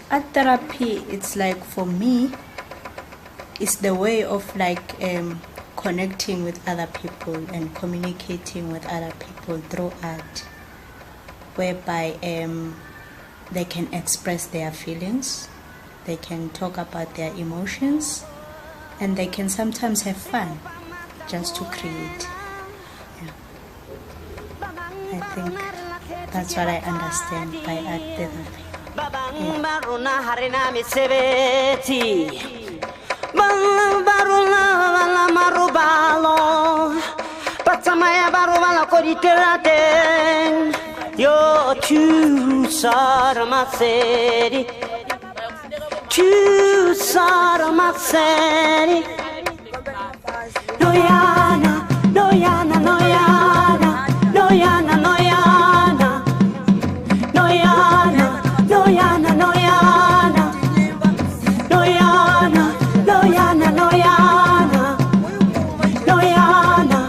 Art therapy, it's like, for me, it's the way of like connecting with other people and communicating with other people through art, whereby they can express their feelings, they can talk about their emotions, and they can sometimes have fun just to create. Yeah. I think that's what I understand by art therapy. Babang baruna harina misebeti, bang baruna marubalo, patamaya barubala koditerate, yo tu saramaseri, noyana, noyana, noyana, noyana, noyana, noyana. Noyana, Noyana, Noyana, Noyana, Noyana, Noyana,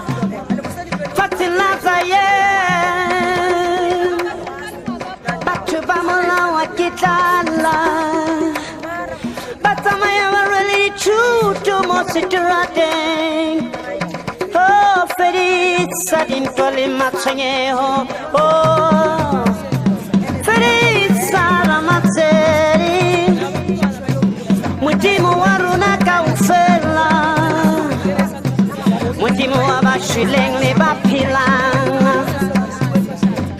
Fatilaza, yeah, Batubamala, Wakitala, Batamaya, really true to Mositurate. Oh, Freddy, Sadin Tolimatsanyeho, oh, Freddy. Saramateri, Mutimu waruna kaufela, Mutimu wabashileng ni bapilanga,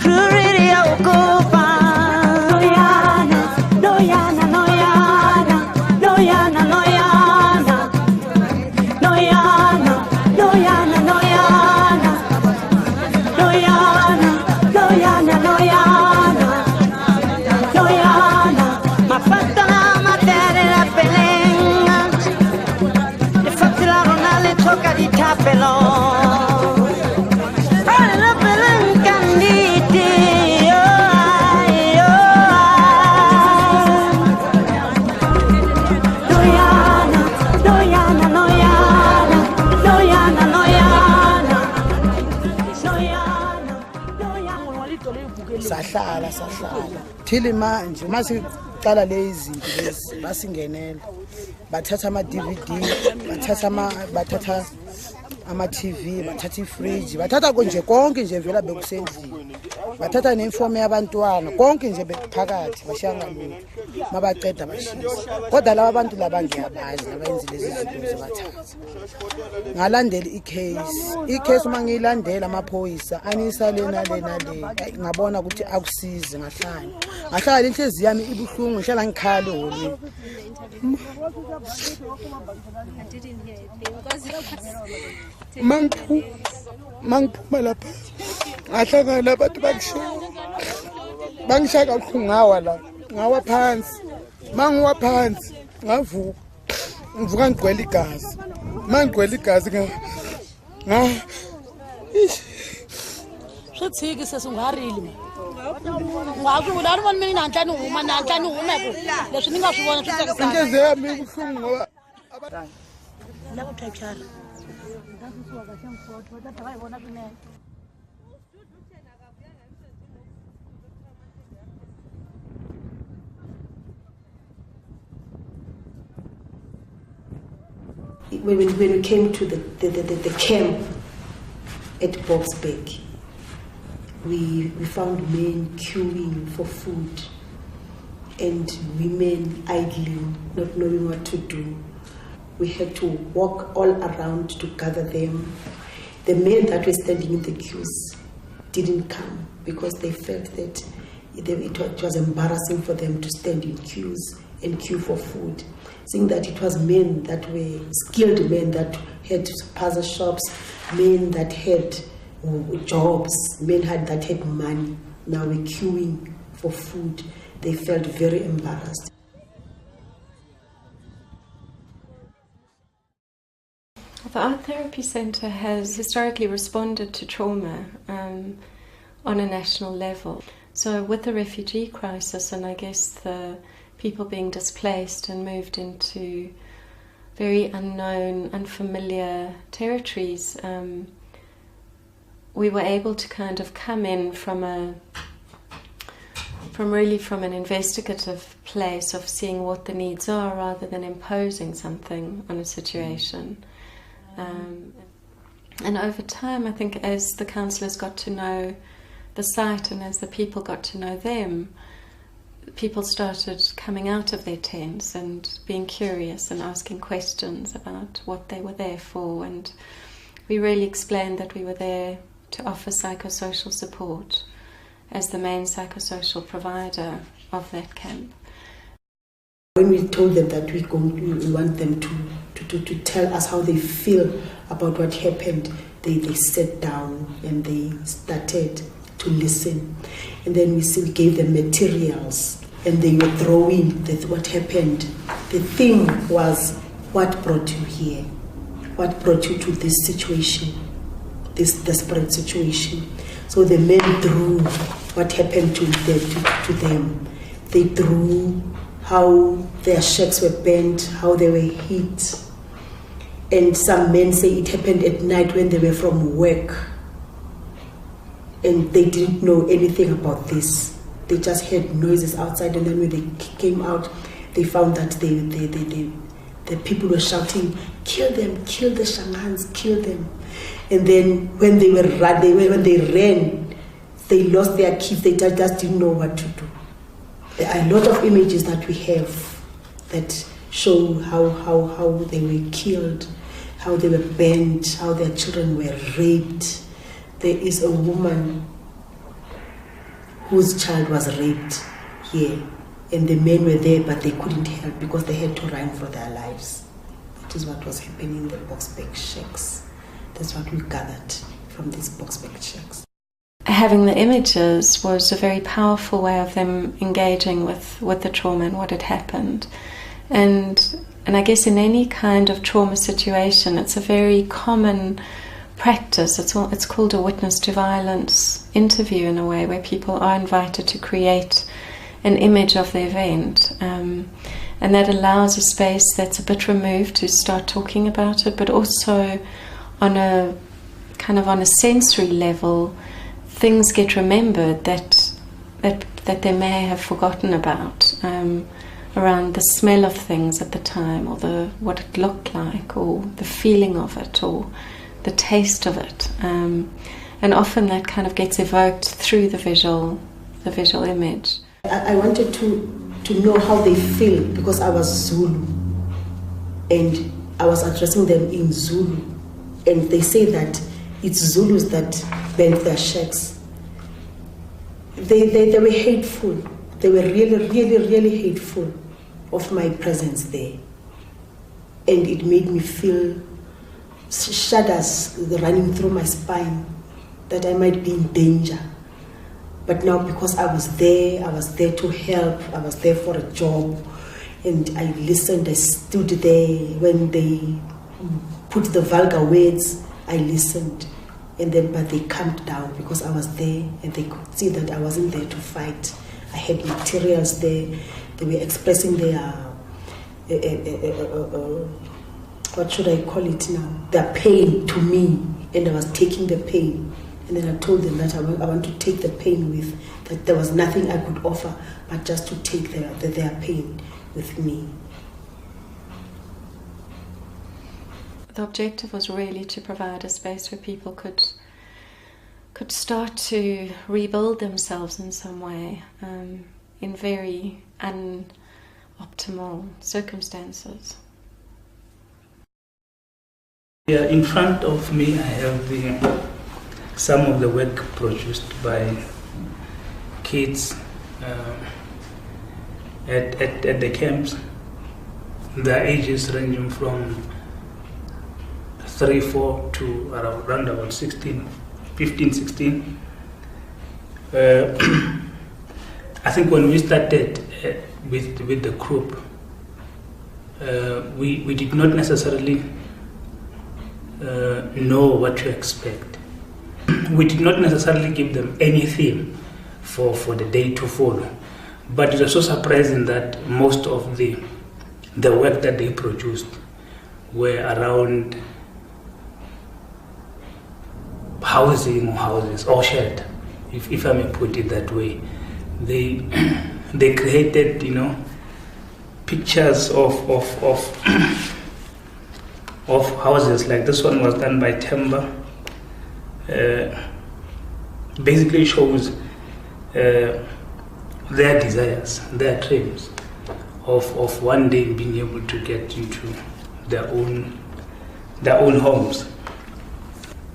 Kuriri ya ukupa, Noyana, Noyana, Noyana, Noyana, Noyana, Noyana, Noyana, Noyana, Noyana, Noyana, Noyana. Sahlala thili manje masiqala lezinto lezi basingenela bathatha ama DVD bathatha ama TV bathatha ifridge bathatha konke nje vela bekusendlini bathatha neinform yabantwana konke nje bephakathi bashangalula mabaqeda bashisa kodwa laba abantu laba ngiyabazi abayenza lezi zinto zebathatha ngalandela icase uma ngiyilandela amaphoyisa anisa lena ngabona ukuthi akusize ngahlala inhliziyo yami ibuhlungu ngihlala ngikhale holweni Mangphuma lapha ngahlangana abantu bangishaya kakhulu ngawa phansi mangiwa phansi ngavuka ngigcwele igazi mangigcwele igazi Swithiki sesungarile ngakula abantu mina nanhlanu uma leswi ninga swi vona swi inhliziyo yami ibuhlungu ngoba labo thachara When we came to the camp at Boxbeck, we found men queuing for food and women idling, not knowing what to do. We had to walk all around to gather them. The men that were standing in the queues didn't come because they felt that it was embarrassing for them to stand in queues and queue for food. Seeing that it was men that were skilled men that had puzzle shops, men that had jobs, men that had money. Now we're queuing for food, they felt very embarrassed. The Art Therapy Centre has historically responded to trauma on a national level. So with the refugee crisis, and I guess the people being displaced and moved into very unknown, unfamiliar territories, we were able to kind of come in from an investigative place of seeing what the needs are rather than imposing something on a situation. And over time, I think as the counsellors got to know the site and as the people got to know them, people started coming out of their tents and being curious and asking questions about what they were there for. And we really explained that we were there to offer psychosocial support as the main psychosocial provider of that camp. When we told them that we want them to tell us how they feel about what happened, they sat down and they started to listen. And then we gave them materials and they were drawing what happened. The theme was, what brought you here? What brought you to this situation, this desperate situation? So the men drew what happened to them. They drew how their shacks were burnt, how they were hit. And some men say it happened at night when they were from work. And they didn't know anything about this. They just heard noises outside, and then when they came out, they found that the people were shouting, "Kill them, kill the Shangans, kill them." And then when they ran, they lost their kids. They just didn't know what to do. There are a lot of images that we have that show how they were killed, how they were burnt, how their children were raped. There is a woman whose child was raped here, and the men were there, but they couldn't help because they had to run for their lives. That is what was happening in the box-back shacks. That's what we gathered from these box-back shacks. Having the images was a very powerful way of them engaging with the trauma and what had happened. And I guess in any kind of trauma situation, it's a very common practice. It's called a witness to violence interview in a way, where people are invited to create an image of the event. And that allows a space that's a bit removed to start talking about it, but also on a sensory level, things get remembered that they may have forgotten about, around the smell of things at the time, or what it looked like, or the feeling of it, or the taste of it. And often that kind of gets evoked through the visual image. I wanted to know how they feel, because I was Zulu and I was addressing them in Zulu, and they say that it's Zulus that burnt their shacks. They were hateful. They were really, really, really hateful of my presence there. And it made me feel shudders running through my spine, that I might be in danger. But now, because I was there to help, I was there for a job, and I listened, I stood there when they put the vulgar words, I listened. And then, but they calmed down because I was there and they could see that I wasn't there to fight. I had materials there. They were expressing their, what should I call it now? Their pain to me, and I was taking the pain. And then I told them that I want to take the pain with, that there was nothing I could offer, but just to take their pain with me. The objective was really to provide a space where people could start to rebuild themselves in some way, in very unoptimal circumstances. Yeah, in front of me I have some of the work produced by kids at the camps. Their ages ranging from 3-4 to around about 15, 16. I think when we started with the group, we did not necessarily know what to expect. We did not necessarily give them any theme for the day to follow. But it was so surprising that most of the work that they produced were around housing or houses or shelter, if I may put it that way. They created, pictures of houses. Like this one was done by Temba. Basically shows their desires, their dreams of one day being able to get into their own homes.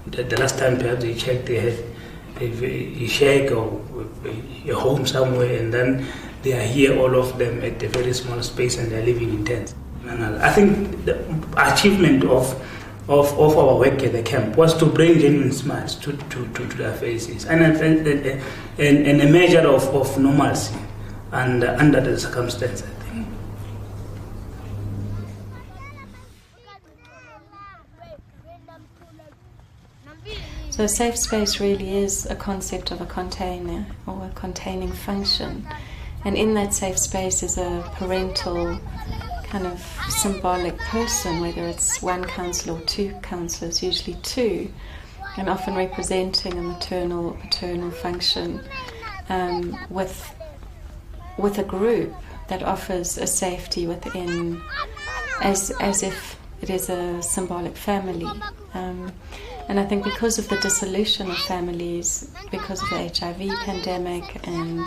The last time perhaps they checked, they had a shack or a home somewhere, and then they are here, all of them, at a very small space, and they are living in tents. And I think the achievement of our work at the camp was to bring genuine smiles to their faces, and a measure of normalcy and under the circumstances, I think. So a safe space really is a concept of a container or a containing function. And in that safe space is a parental kind of symbolic person, whether it's one counsellor or two counsellors, usually two, and often representing a maternal or paternal function, with a group that offers a safety within, as if it is a symbolic family. And I think because of the dissolution of families, because of the HIV pandemic and,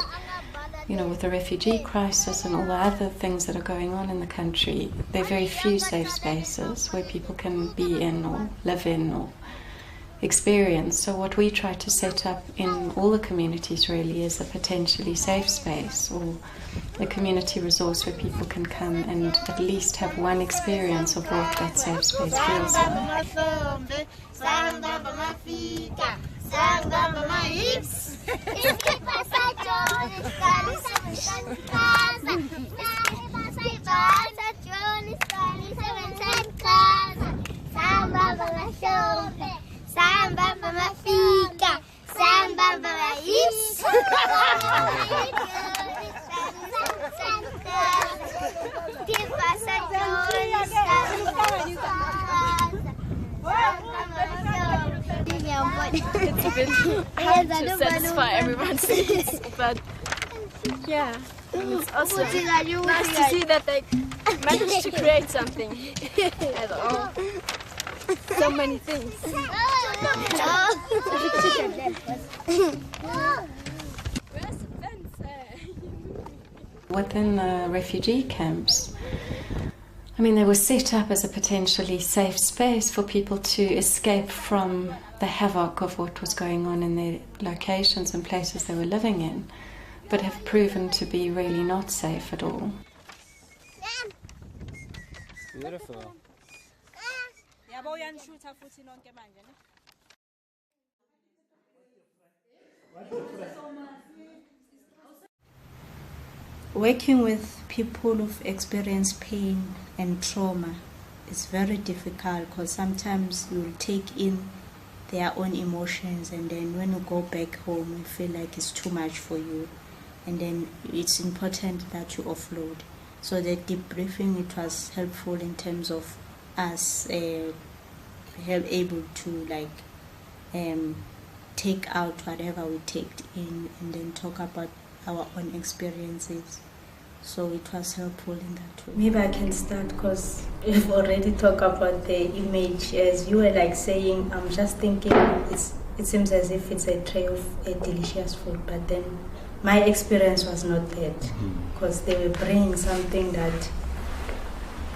with the refugee crisis and all the other things that are going on in the country, there are very few safe spaces where people can be in or live in or experience. So what we try to set up in all the communities really is a potentially safe space or a community resource where people can come and at least have one experience of what that safe space feels like. It's a bit hard to satisfy everyone's needs, but yeah, it's also nice to see that they managed to create something at all. So many things. Within the refugee camps, they were set up as a potentially safe space for people to escape from the havoc of what was going on in their locations and places they were living in, but have proven to be really not safe at all. Beautiful. Working with people who've experienced pain and trauma is very difficult because sometimes you'll take in their own emotions, and then when you go back home you feel like it's too much for you, and then it's important that you offload. So the debriefing, it was helpful in terms of us able to take out whatever we take in and then talk about our own experiences. So it was helpful in that way. Maybe I can start because we've already talked about the image. As you were saying, I'm just thinking it seems as if it's a tray of a delicious food, but then my experience was not that, because they were bringing something that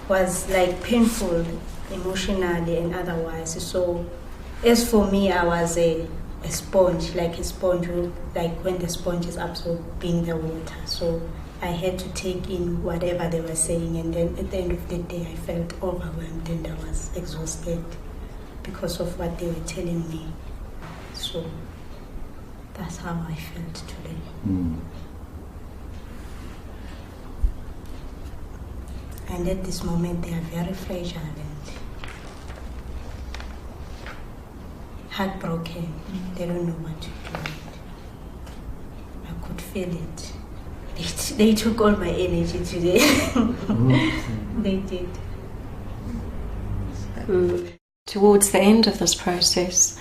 was painful emotionally and otherwise. So as for me, I was a sponge, like when the sponge is absorbing the water. So I had to take in whatever they were saying, and then at the end of the day I felt overwhelmed and I was exhausted because of what they were telling me. So that's how I felt today. And at this moment, they are very fragile and heartbroken. They don't know what to do. I could feel it. They took all my energy today. They did. Towards the end of this process,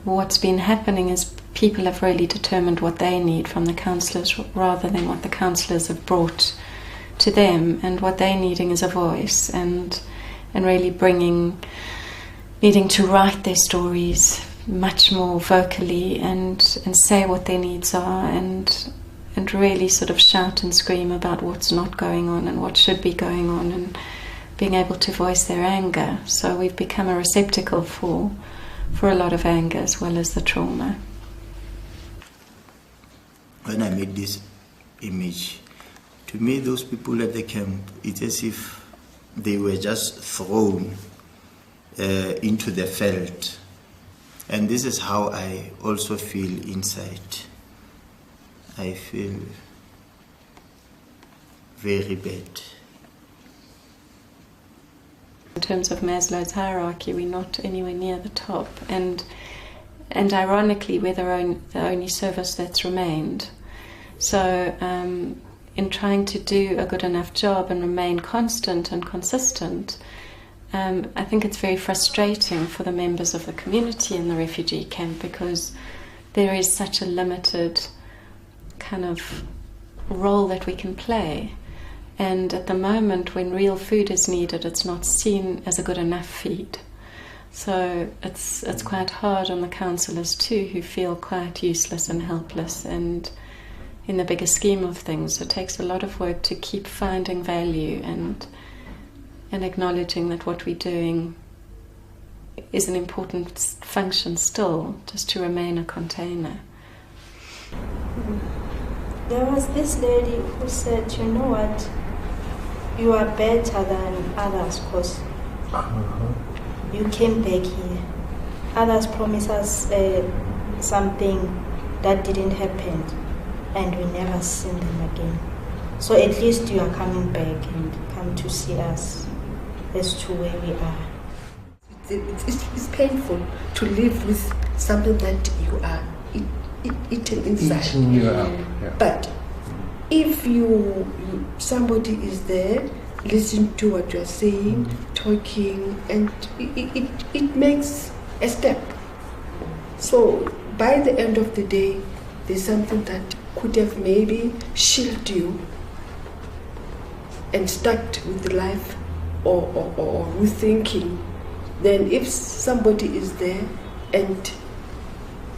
what's been happening is people have really determined what they need from the counsellors rather than what the counsellors have brought to them, and what they're needing is a voice and really needing to write their stories much more vocally and say what their needs are and really sort of shout and scream about what's not going on and what should be going on, and being able to voice their anger. So we've become a receptacle for a lot of anger as well as the trauma. When I made this image, to me those people at the camp, it's as if they were just thrown into the veldt. And this is how I also feel inside. I feel very bad. In terms of Maslow's hierarchy, we're not anywhere near the top, and ironically, we're the only service that's remained. So in trying to do a good enough job and remain constant and consistent, I think it's very frustrating for the members of the community in the refugee camp, because there is such a limited kind of role that we can play. And at the moment, when real food is needed, it's not seen as a good enough feed. So it's quite hard on the counsellors too, who feel quite useless and helpless. And in the bigger scheme of things, it takes a lot of work to keep finding value and acknowledging that what we're doing is an important function still, just to remain a container. There was this lady who said, you know what, you are better than others because you came back here. Others promised us something that didn't happen, and we never seen them again. So at least you are coming back and come to see us as to where we are. It's painful to live with something that you are eaten inside. Eating you up. Yeah. But if somebody is there, listen to what you're saying, talking, and it makes a step. So by the end of the day, there's something that could have maybe shielded you and start with life or with thinking. Then if somebody is there and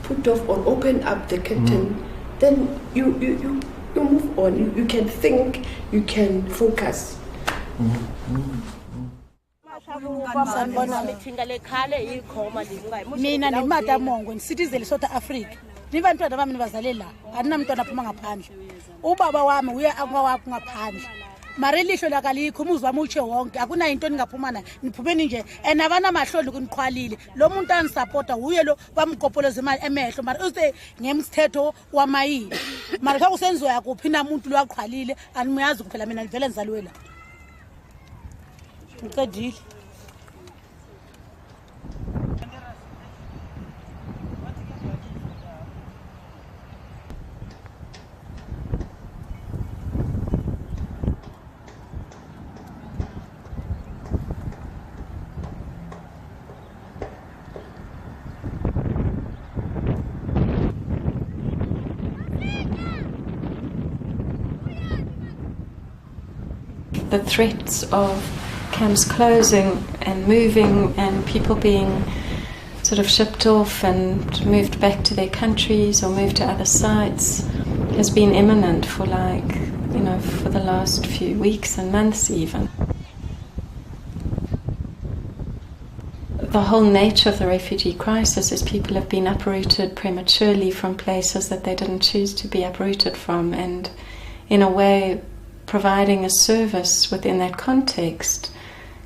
put off or open up the curtain, then you move on. You can think, you can focus. Mina ndimata Mongo ndisitizeli South Africa. Niva ntwana bami nibazale la. Andina mntwana aphuma ngaphandle. Ubaba wami uye akwaphi ngaphandle. Mara ilihlo lakalikho umuzi wami utshe wonke akuna into ningaphuma nayo niphumeni nje and abana mahloli kuniqhwalile lo muntu anisupporta uye lo bamqopoleza imali emehlo mara use ngemthetho wamayini mara xa kusenziwa yakuphi na umuntu lo aqhwalile animuyazi kuphela mina nivele nizalwe la ngicedile. The threats of camps closing and moving and people being sort of shipped off and moved back to their countries or moved to other sites has been imminent for for the last few weeks and months even. The whole nature of the refugee crisis is people have been uprooted prematurely from places that they didn't choose to be uprooted from, and in a way providing a service within that context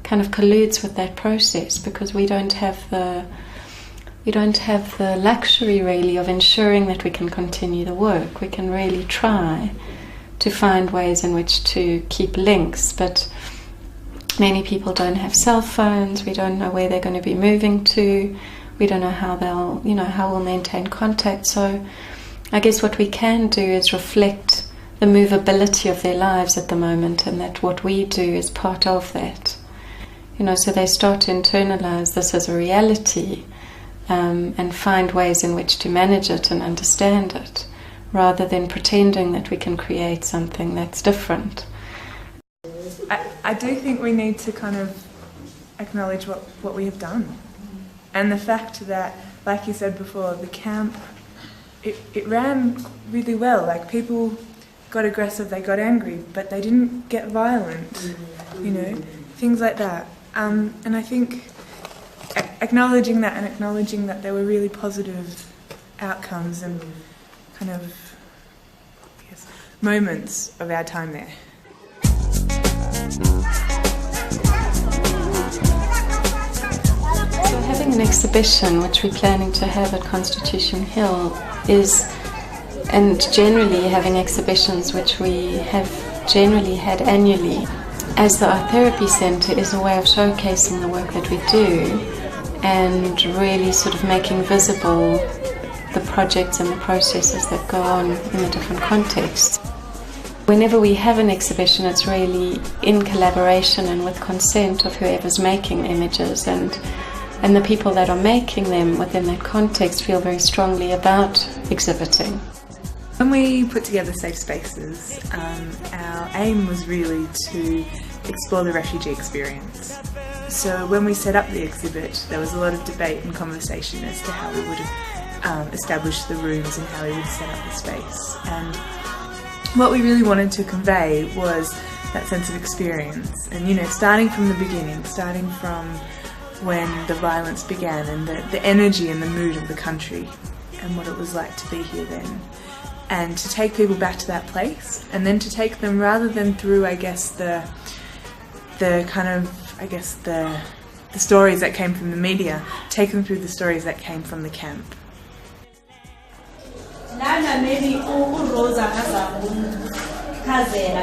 kind of colludes with that process, because we don't have the luxury really of ensuring that we can continue the work. We can really try to find ways in which to keep links, but Many people don't have cell phones. We don't know where they're going to be moving to. We don't know how how we'll maintain contact. So I guess what we can do is reflect the movability of their lives at the moment, and that what we do is part of that. So they start to internalize this as a reality, and find ways in which to manage it and understand it, rather than pretending that we can create something that's different. I do think we need to kind of acknowledge what we have done. And the fact that, like you said before, the camp, it ran really well. Like, people got aggressive, they got angry, but they didn't get violent, things like that. And I think acknowledging that, and acknowledging that there were really positive outcomes and kind of, moments of our time there. So having an exhibition, which we're planning to have at Constitution Hill, and generally having exhibitions which we have generally had annually, as the Art Therapy Centre, is a way of showcasing the work that we do and really sort of making visible the projects and the processes that go on in the different contexts. Whenever we have an exhibition, it's really in collaboration and with consent of whoever's making images, and the people that are making them within that context feel very strongly about exhibiting. When we put together Safe Spaces, our aim was really to explore the refugee experience. So when we set up the exhibit, there was a lot of debate and conversation as to how we would have established the rooms and how we would set up the space. And what we really wanted to convey was that sense of experience, and starting from the beginning, starting from when the violence began, and the energy and the mood of the country and what it was like to be here then, and to take people back to that place, and then to take them, rather than through the stories that came from the media, take them through the stories that came from the camp. Maybe Rosa has a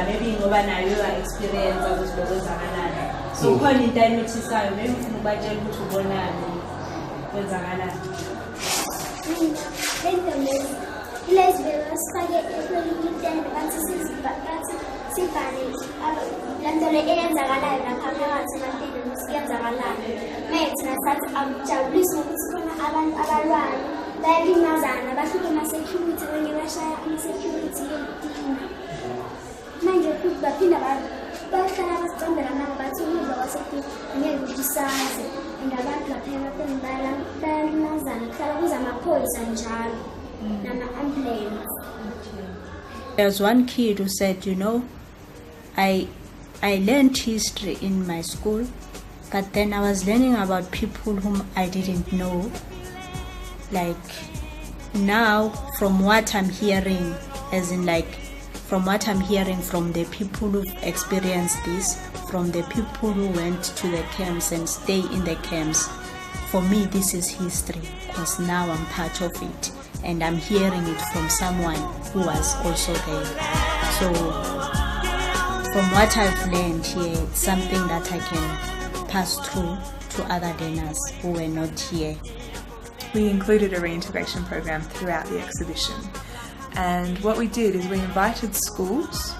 maybe ngoba experience of so khona into ayinotisayo maybe ufuna ubatshela ukuthi ubonani kwenzakalani. Lezi besifake ekwelitende bathi sivale lento le eyenzakalayo lapha phakathi ematendeni siyenzakalayo. Thina sathi akujabulisi ukuthi khona abantu abalwayo bayalimazana bahluphe ama-security abanye bashaya ama-security yedina. Manje futhi baphinda bahlala basicambela nabo bathi ukudla kwasedina angeke kulisaze, and abantu lapha bayalimazana kuhlala kuza amaphoyisa njalo nama-ambulance. There's one kid who said, I learned history in my school, but then I was learning about people whom I didn't know. Like, now, from what I'm hearing, from what I'm hearing from the people who've experienced this, from the people who went to the camps and stay in the camps, for me this is history, because now I'm part of it and I'm hearing it from someone who was also there. So from what I've learned here, it's something that I can pass through to other learners who were not here. We included a reintegration program throughout the exhibition, and what we did is we invited schools,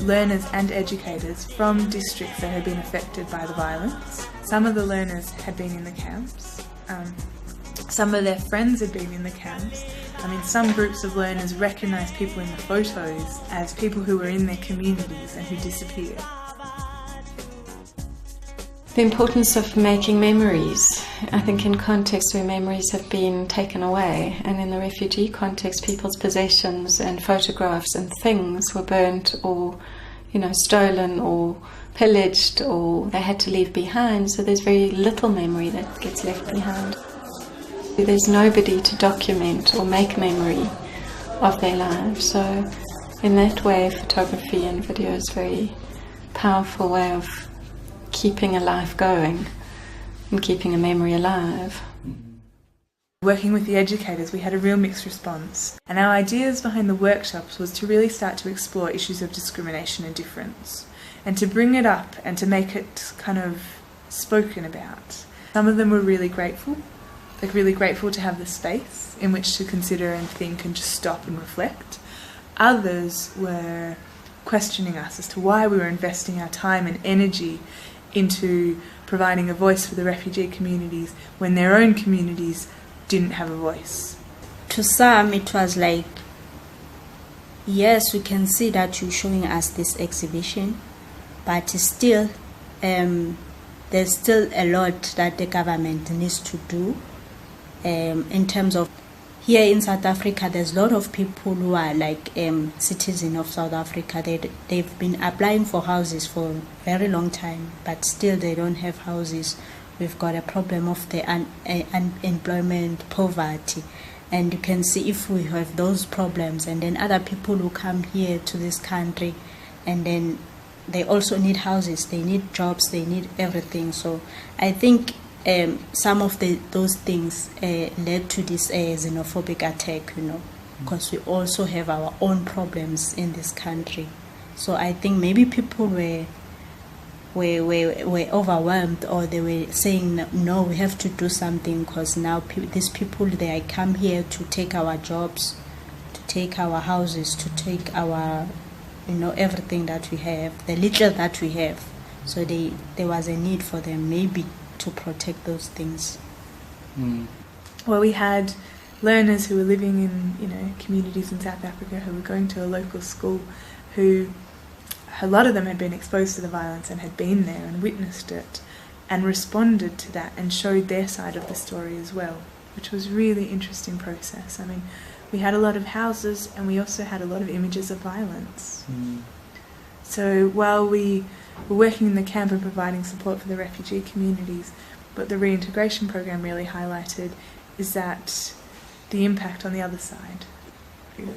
learners and educators from districts that had been affected by the violence. Some of the learners had been in the camps, some of their friends had been in the camps. Some groups of learners recognised people in the photos as people who were in their communities and who disappeared. The importance of making memories. I think in contexts where memories have been taken away, and in the refugee context, people's possessions and photographs and things were burnt or, stolen or pillaged, or they had to leave behind, so there's very little memory that gets left behind. There's nobody to document or make memory of their lives, so in that way photography and video is a very powerful way of keeping a life going and keeping a memory alive. Working with the educators, we had a real mixed response, and our ideas behind the workshops was to really start to explore issues of discrimination and difference, and to bring it up and to make it kind of spoken about. Some of them were really grateful to have the space in which to consider and think and just stop and reflect. Others were questioning us as to why we were investing our time and energy into providing a voice for the refugee communities when their own communities didn't have a voice. To some, it was like, yes, we can see that you're showing us this exhibition, but still, there's still a lot that the government needs to do in terms of, here in South Africa, there's a lot of people who are like citizens of South Africa. They've been applying for houses for a very long time, but still they don't have houses. We've got a problem of the unemployment, poverty. And you can see if we have those problems, and then other people who come here to this country, and then they also need houses, they need jobs, they need everything. So I think some of those things led to this xenophobic attack, because we also have our own problems in this country. So I think maybe people were overwhelmed, or they were saying, no, we have to do something, because now these people, they come here to take our jobs, to take our houses, to take our, everything that we have, the little that we have. So there was a need for them maybe to protect those things. Well, we had learners who were living in communities in South Africa who were going to a local school, who a lot of them had been exposed to the violence and had been there and witnessed it and responded to that and showed their side of the story as well, which was a really interesting process. I mean, we had a lot of houses and we also had a lot of images of violence. So while we were working in the camp and providing support for the refugee communities, what the reintegration program really highlighted is that the impact on the other side.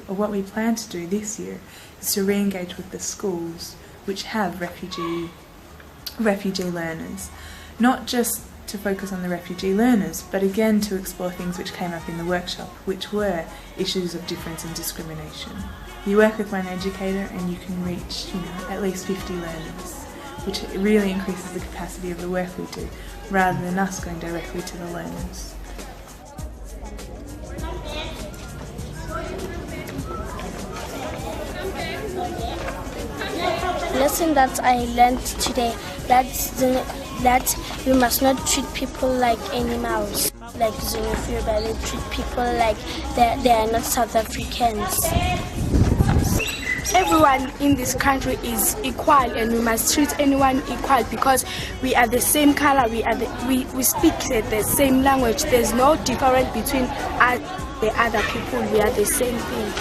What we plan to do this year is to re-engage with the schools which have refugee learners, not just to focus on the refugee learners, but again to explore things which came up in the workshop, which were issues of difference and discrimination. You work with one educator and you can reach, at least 50 learners, which really increases the capacity of the work we do, rather than us going directly to the learners. Lesson that I learned today, that we must not treat people like animals, like xenophobia. They treat people like they are not South Africans. Everyone in this country is equal, and we must treat anyone equal because we are the same color, we speak the same language. There's no difference between us and the other people. We are the same thing.